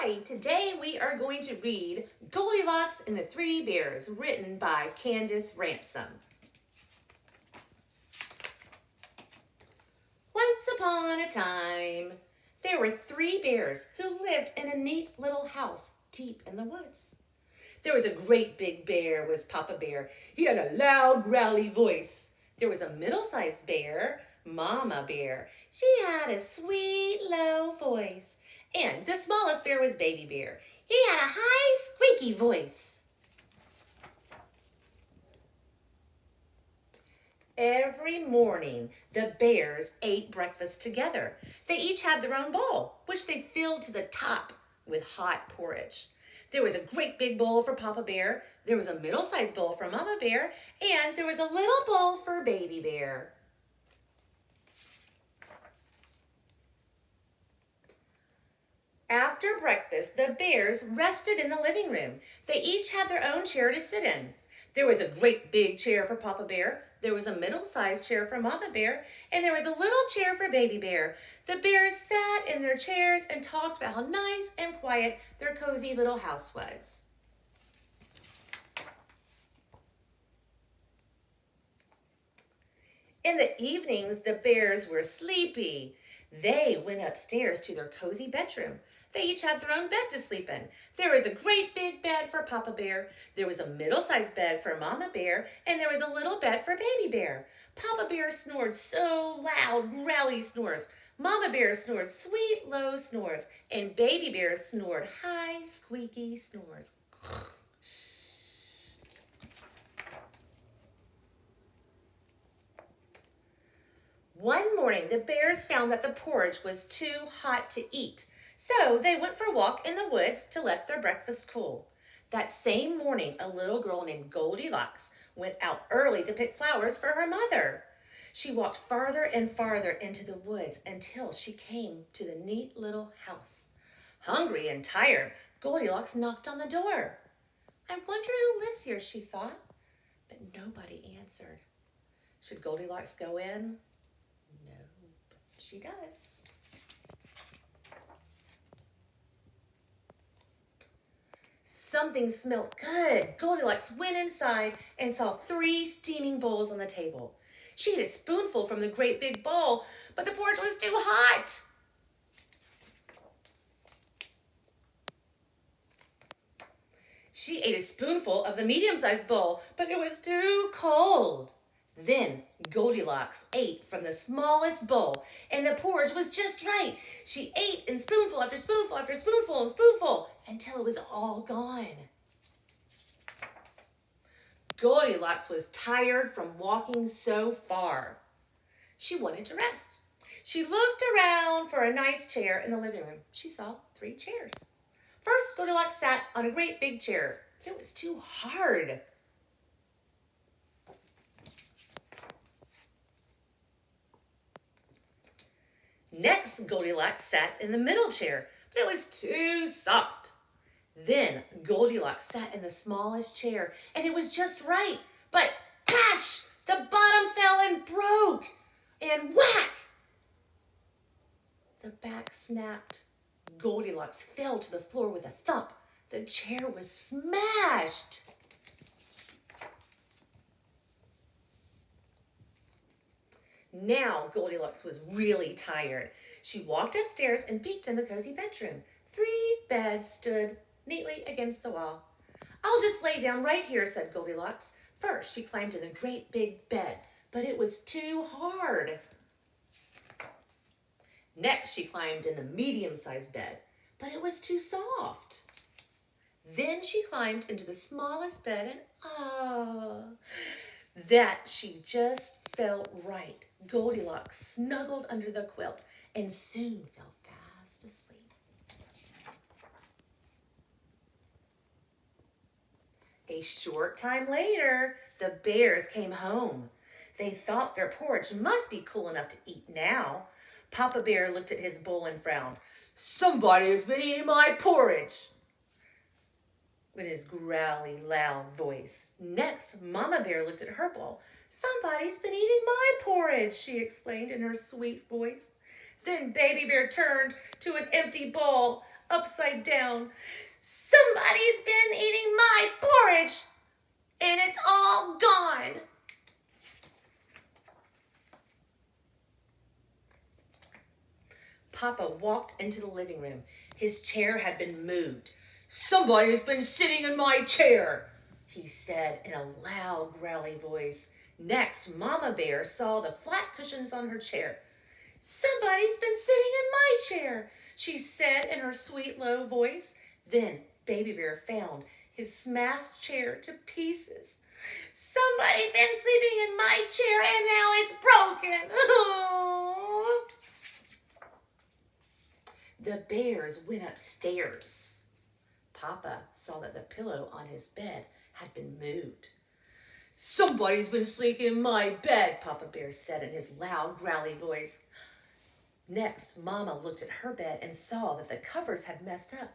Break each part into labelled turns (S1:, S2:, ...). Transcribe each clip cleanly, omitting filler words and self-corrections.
S1: Hi, today we are going to read Goldilocks and the Three Bears, written by Candace Ransom. Once upon a time, there were three bears who lived in a neat little house deep in the woods. There was a great big bear, was Papa Bear. He had a loud, growly voice. There was a middle-sized bear, Mama Bear. She had a sweet, low voice. And the smallest bear was Baby Bear. He had a high, squeaky voice. Every morning, the bears ate breakfast together. They each had their own bowl, which they filled to the top with hot porridge. There was a great big bowl for Papa Bear, there was a middle-sized bowl for Mama Bear, and there was a little bowl for Baby Bear. After breakfast, the bears rested in the living room. They each had their own chair to sit in. There was a great big chair for Papa Bear, there was a middle-sized chair for Mama Bear, and there was a little chair for Baby Bear. The bears sat in their chairs and talked about how nice and quiet their cozy little house was. In the evenings, the bears were sleepy. They went upstairs to their cozy bedroom. They each had their own bed to sleep in. There was a great big bed for Papa Bear, there was a middle-sized bed for Mama Bear, and there was a little bed for Baby Bear. Papa Bear snored so loud, growly snores. Mama Bear snored sweet, low snores, and Baby Bear snored high, squeaky snores. One morning, the bears found that the porridge was too hot to eat, so they went for a walk in the woods to let their breakfast cool. That same morning, a little girl named Goldilocks went out early to pick flowers for her mother. She walked farther and farther into the woods until she came to the neat little house. Hungry and tired, Goldilocks knocked on the door. I wonder who lives here, she thought, but nobody answered. Should Goldilocks go in? No, but she does. Something smelled good. Goldilocks went inside and saw 3 steaming bowls on the table. She ate a spoonful from the great big bowl, but the porridge was too hot. She ate a spoonful of the medium-sized bowl, but it was too cold. Then Goldilocks ate from the smallest bowl, and the porridge was just right. She ate in spoonful after spoonful after spoonful and spoonful until it was all gone. Goldilocks was tired from walking so far. She wanted to rest. She looked around for a nice chair in the living room. She saw 3 chairs. First, Goldilocks sat on a great big chair, but it was too hard. Next, Goldilocks sat in the middle chair, but it was too soft. Then Goldilocks sat in the smallest chair, and it was just right. But crash! The bottom fell and broke, and whack! The back snapped. Goldilocks fell to the floor with a thump. The chair was smashed. Now Goldilocks was really tired. She walked upstairs and peeked in the cozy bedroom. 3 beds stood neatly against the wall. I'll just lay down right here, said Goldilocks. First, she climbed in the great big bed, but it was too hard. Next, she climbed in the medium-sized bed, but it was too soft. Then she climbed into the smallest bed and that she just felt right. Goldilocks snuggled under the quilt and soon fell fast asleep. A short time later, the bears came home. They thought their porridge must be cool enough to eat now. Papa Bear looked at his bowl and frowned. Somebody has been eating my porridge, with his growly, loud voice. Next, Mama Bear looked at her bowl. Somebody's been eating my porridge, she explained in her sweet voice. Then Baby Bear turned to an empty bowl. upside down. Somebody's been eating my porridge, and it's all gone. Papa walked into the living room. His chair had been moved. "Somebody's been sitting in my chair," he said in a loud, growly voice. Next, Mama Bear saw the flat cushions on her chair. "Somebody's been sitting in my chair," she said in her sweet, low voice. Then Baby Bear found his smashed chair to pieces. "Somebody's been sleeping in my chair and now it's broken." Oh. The bears went upstairs. Papa saw that the pillow on his bed had been moved. "Somebody's been sleeping in my bed," Papa Bear said in his loud, growly voice. Next, Mama looked at her bed and saw that the covers had messed up.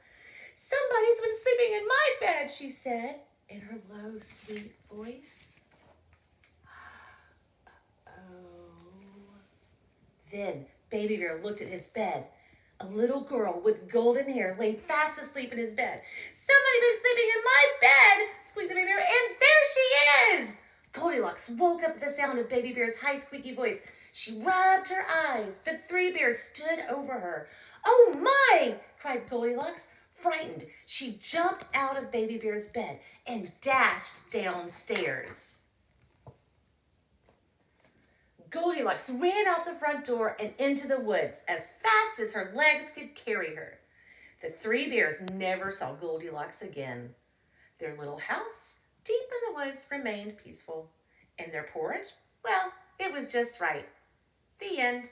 S1: "Somebody's been sleeping in my bed," she said in her low, sweet voice. Oh. Then Baby Bear looked at his bed. A little girl with golden hair lay fast asleep in his bed. "Somebody's been sleeping in my bed," squeaked the Baby Bear, "and there she is!" Goldilocks woke up at the sound of Baby Bear's high, squeaky voice. She rubbed her eyes. The three bears stood over her. "Oh my!" cried Goldilocks. Frightened, she jumped out of Baby Bear's bed and dashed downstairs. Goldilocks ran out the front door and into the woods as fast as her legs could carry her. The three bears never saw Goldilocks again. Their little house, deep in the woods, remained peaceful. And their porridge, well, it was just right. The end.